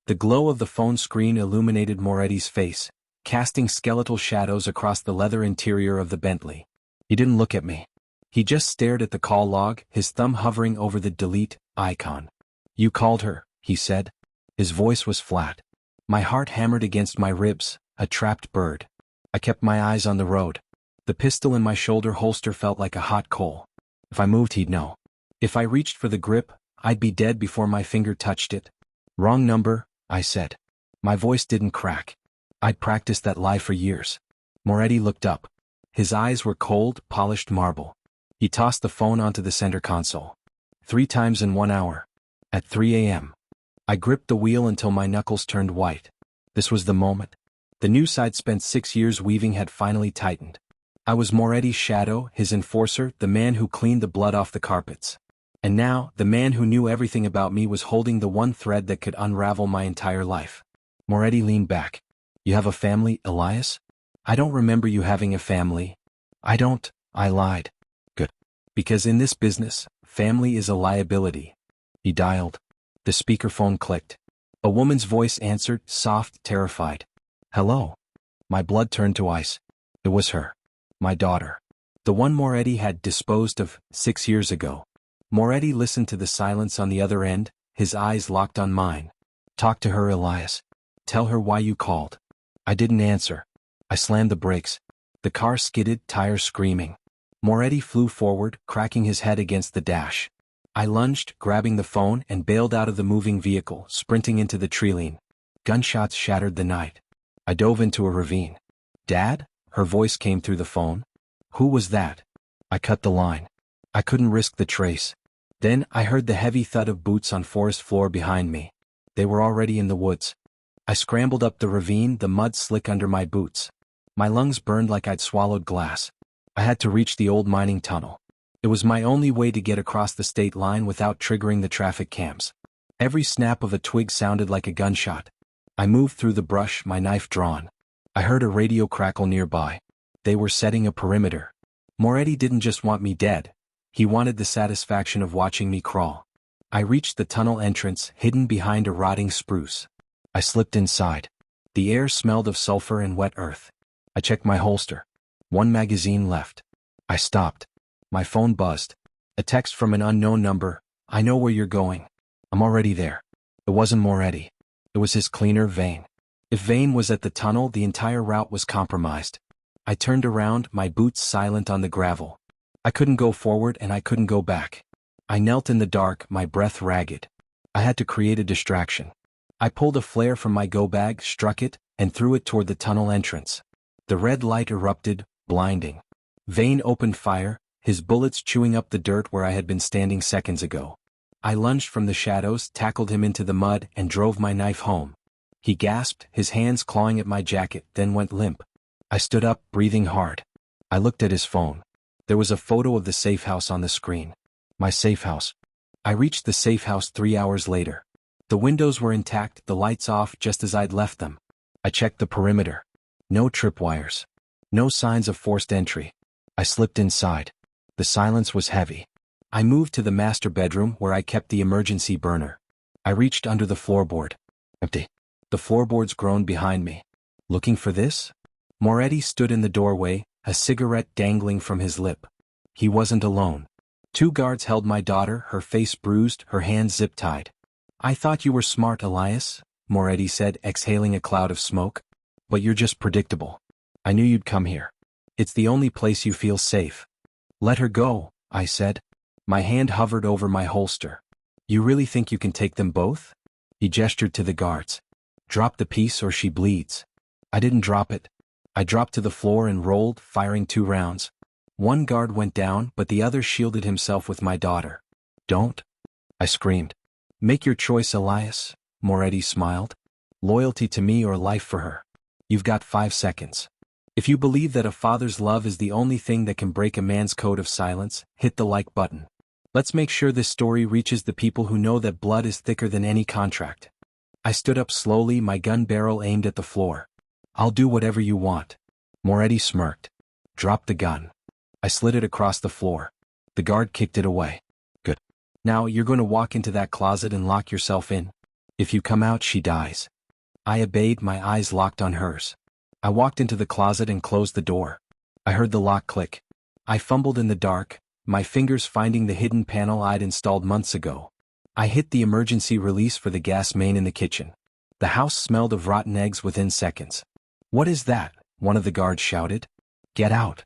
The glow of the phone screen illuminated Moretti's face, casting skeletal shadows across the leather interior of the Bentley. He didn't look at me. He just stared at the call log, his thumb hovering over the delete icon. "You called her," he said. His voice was flat. My heart hammered against my ribs, a trapped bird. I kept my eyes on the road. The pistol in my shoulder holster felt like a hot coal. If I moved, he'd know. If I reached for the grip, I'd be dead before my finger touched it. "Wrong number," I said. My voice didn't crack. I'd practiced that lie for years. Moretti looked up. His eyes were cold, polished marble. He tossed the phone onto the center console. 3 times in 1 hour. At 3 a.m. I gripped the wheel until my knuckles turned white. This was the moment. The noose I'd spent 6 years weaving had finally tightened. I was Moretti's shadow, his enforcer, the man who cleaned the blood off the carpets. And now, the man who knew everything about me was holding the one thread that could unravel my entire life. Moretti leaned back. "You have a family, Elias?" "I don't remember you having a family." "I don't," I lied. "Good. Because in this business, family is a liability." He dialed. The speakerphone clicked. A woman's voice answered, soft, terrified. "Hello." My blood turned to ice. It was her. My daughter. The one Moretti had disposed of 6 years ago. Moretti listened to the silence on the other end, his eyes locked on mine. "Talk to her, Elias. Tell her why you called." I didn't answer. I slammed the brakes. The car skidded, tires screaming. Moretti flew forward, cracking his head against the dash. I lunged, grabbing the phone, and bailed out of the moving vehicle, sprinting into the tree-line. Gunshots shattered the night. I dove into a ravine. "Dad?" Her voice came through the phone. "Who was that?" I cut the line. I couldn't risk the trace. Then I heard the heavy thud of boots on forest floor behind me. They were already in the woods. I scrambled up the ravine, the mud slick under my boots. My lungs burned like I'd swallowed glass. I had to reach the old mining tunnel. It was my only way to get across the state line without triggering the traffic cams. Every snap of a twig sounded like a gunshot. I moved through the brush, my knife drawn. I heard a radio crackle nearby. They were setting a perimeter. Moretti didn't just want me dead. He wanted the satisfaction of watching me crawl. I reached the tunnel entrance, hidden behind a rotting spruce. I slipped inside. The air smelled of sulfur and wet earth. I checked my holster. 1 magazine left. I stopped. My phone buzzed. A text from an unknown number. "I know where you're going. I'm already there." It wasn't Moretti. It was his cleaner, Vane. If Vane was at the tunnel, the entire route was compromised. I turned around, my boots silent on the gravel. I couldn't go forward and I couldn't go back. I knelt in the dark, my breath ragged. I had to create a distraction. I pulled a flare from my go bag, struck it, and threw it toward the tunnel entrance. The red light erupted, blinding. Vane opened fire, his bullets chewing up the dirt where I had been standing seconds ago. I lunged from the shadows, tackled him into the mud, and drove my knife home. He gasped, his hands clawing at my jacket, then went limp. I stood up, breathing hard. I looked at his phone. There was a photo of the safe house on the screen. My safe house. I reached the safe house 3 hours later. The windows were intact, the lights off just as I'd left them. I checked the perimeter. No tripwires. No signs of forced entry. I slipped inside. The silence was heavy. I moved to the master bedroom where I kept the emergency burner. I reached under the floorboard. Empty. The floorboards groaned behind me. Looking for this? Moretti stood in the doorway, a cigarette dangling from his lip. He wasn't alone. 2 guards held my daughter, her face bruised, her hands zip-tied. "I thought you were smart, Elias," Moretti said, exhaling a cloud of smoke. "But you're just predictable. I knew you'd come here. It's the only place you feel safe." "Let her go," I said. My hand hovered over my holster. "You really think you can take them both?" He gestured to the guards. "Drop the piece or she bleeds." I didn't drop it. I dropped to the floor and rolled, firing 2 rounds. 1 guard went down, but the other shielded himself with my daughter. "Don't," I screamed. "Make your choice, Elias," Moretti smiled. "Loyalty to me or life for her. You've got 5 seconds. If you believe that a father's love is the only thing that can break a man's code of silence, hit the like button. Let's make sure this story reaches the people who know that blood is thicker than any contract." I stood up slowly, my gun barrel aimed at the floor. "I'll do whatever you want." Moretti smirked. "Drop the gun." I slid it across the floor. The guard kicked it away. "Good. Now you're going to walk into that closet and lock yourself in." If you come out, she dies. I obeyed, my eyes locked on hers. I walked into the closet and closed the door. I heard the lock click. I fumbled in the dark, my fingers finding the hidden panel I'd installed months ago. I hit the emergency release for the gas main in the kitchen. The house smelled of rotten eggs within seconds. "What is that?" one of the guards shouted. "Get out,"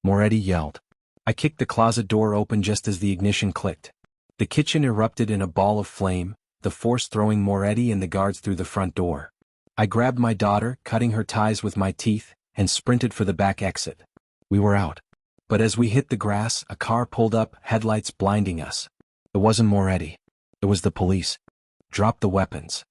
Moretti yelled. I kicked the closet door open just as the ignition clicked. The kitchen erupted in a ball of flame, the force throwing Moretti and the guards through the front door. I grabbed my daughter, cutting her ties with my teeth, and sprinted for the back exit. We were out. But as we hit the grass, a car pulled up, headlights blinding us. It wasn't Moretti. It was the police. "Drop the weapons."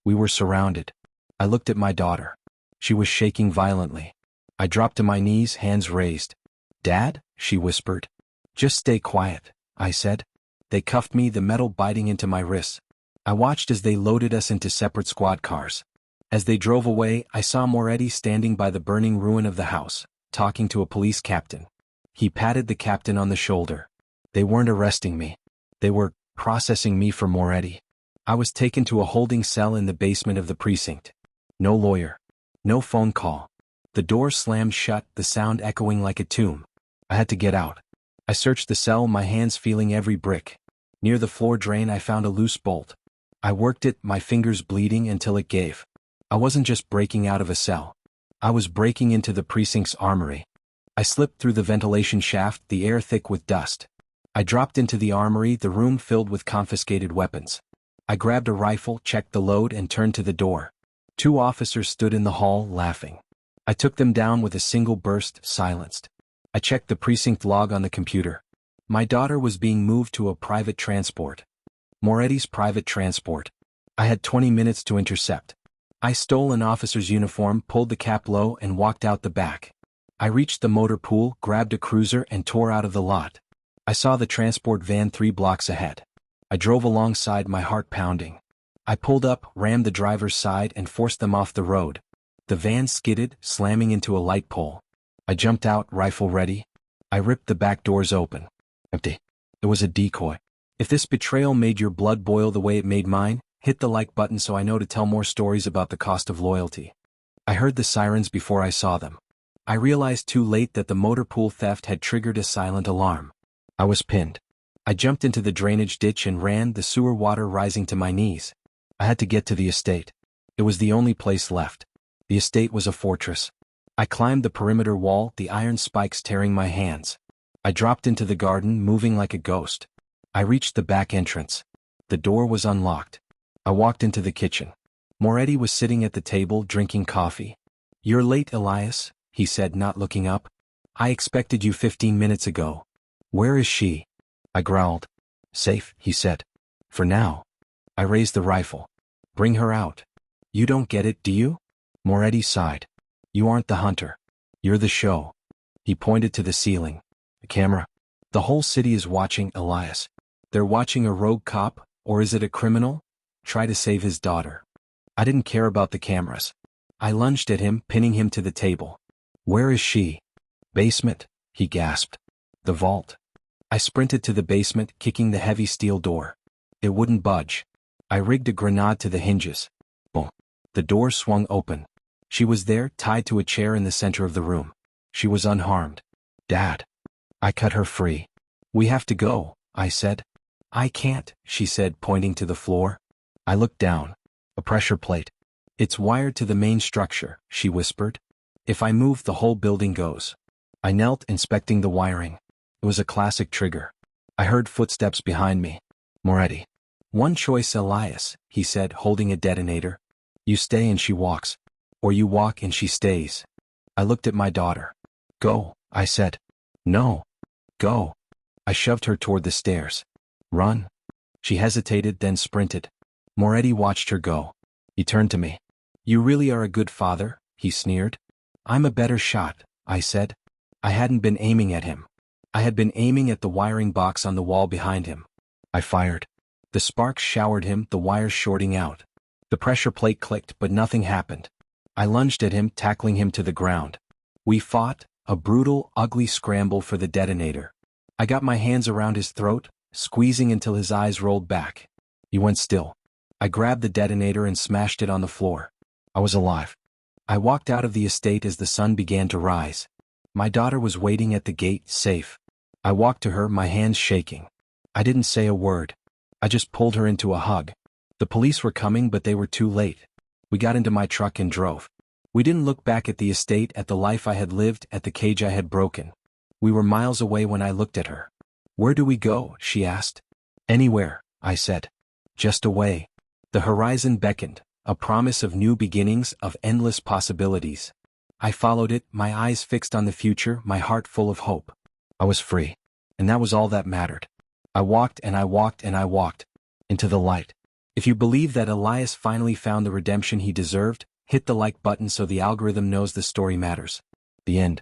We were surrounded. I looked at my daughter. She was shaking violently. I dropped to my knees, hands raised. "Dad?" she whispered. "Just stay quiet," I said. They cuffed me, the metal biting into my wrists. I watched as they loaded us into separate squad cars. As they drove away, I saw Moretti standing by the burning ruin of the house, talking to a police captain. He patted the captain on the shoulder. They weren't arresting me. They were processing me for Moretti. I was taken to a holding cell in the basement of the precinct. No lawyer. No phone call. The door slammed shut, the sound echoing like a tomb. I had to get out. I searched the cell, my hands feeling every brick. Near the floor drain I found a loose bolt. I worked it, my fingers bleeding, until it gave. I wasn't just breaking out of a cell. I was breaking into the precinct's armory. I slipped through the ventilation shaft, the air thick with dust. I dropped into the armory, the room filled with confiscated weapons. I grabbed a rifle, checked the load, and turned to the door. 2 officers stood in the hall, laughing. I took them down with a single burst, silenced. I checked the precinct log on the computer. My daughter was being moved to a private transport. Moretti's private transport. I had 20 minutes to intercept. I stole an officer's uniform, pulled the cap low, and walked out the back. I reached the motor pool, grabbed a cruiser, and tore out of the lot. I saw the transport van 3 blocks ahead. I drove alongside, my heart pounding. I pulled up, rammed the driver's side, and forced them off the road. The van skidded, slamming into a light pole. I jumped out, rifle ready. I ripped the back doors open. Empty. It was a decoy. If this betrayal made your blood boil the way it made mine, hit the like button so I know to tell more stories about the cost of loyalty. I heard the sirens before I saw them. I realized too late that the motor pool theft had triggered a silent alarm. I was pinned. I jumped into the drainage ditch and ran, the sewer water rising to my knees. I had to get to the estate. It was the only place left. The estate was a fortress. I climbed the perimeter wall, the iron spikes tearing my hands. I dropped into the garden, moving like a ghost. I reached the back entrance. The door was unlocked. I walked into the kitchen. Moretti was sitting at the table, drinking coffee. "You're late, Elias," he said, not looking up. "I expected you 15 minutes ago." "Where is she?" I growled. "Safe," he said. "For now." I raised the rifle. "Bring her out." "You don't get it, do you?" Moretti sighed. "You aren't the hunter. You're the show." He pointed to the ceiling. "The camera. The whole city is watching, Elias. They're watching a rogue cop, or is it a criminal? Try to save his daughter." I didn't care about the cameras. I lunged at him, pinning him to the table. "Where is she?" "Basement," he gasped. "The vault." I sprinted to the basement, kicking the heavy steel door. It wouldn't budge. I rigged a grenade to the hinges. Boom. The door swung open. She was there, tied to a chair in the center of the room. She was unharmed. "Dad." I cut her free. "We have to go," I said. "I can't," she said, pointing to the floor. I looked down. A pressure plate. "It's wired to the main structure," she whispered. "If I move, the whole building goes." I knelt, inspecting the wiring. It was a classic trigger. I heard footsteps behind me. Moretti. "One choice, Elias," he said, holding a detonator. "You stay and she walks. Or you walk and she stays." I looked at my daughter. "Go," I said. "No. Go." I shoved her toward the stairs. "Run." She hesitated, then sprinted. Moretti watched her go. He turned to me. "You really are a good father," he sneered. "I'm a better shot," I said. I hadn't been aiming at him. I had been aiming at the wiring box on the wall behind him. I fired. The sparks showered him, the wires shorting out. The pressure plate clicked, but nothing happened. I lunged at him, tackling him to the ground. We fought, a brutal, ugly scramble for the detonator. I got my hands around his throat, squeezing until his eyes rolled back. He went still. I grabbed the detonator and smashed it on the floor. I was alive. I walked out of the estate as the sun began to rise. My daughter was waiting at the gate, safe. I walked to her, my hands shaking. I didn't say a word. I just pulled her into a hug. The police were coming, but they were too late. We got into my truck and drove. We didn't look back at the estate, at the life I had lived, at the cage I had broken. We were miles away when I looked at her. "Where do we go?" she asked. "Anywhere," I said. "Just away." The horizon beckoned, a promise of new beginnings, of endless possibilities. I followed it, my eyes fixed on the future, my heart full of hope. I was free. And that was all that mattered. I walked and I walked and I walked. Into the light. If you believe that Elias finally found the redemption he deserved, hit the like button so the algorithm knows the story matters. The end.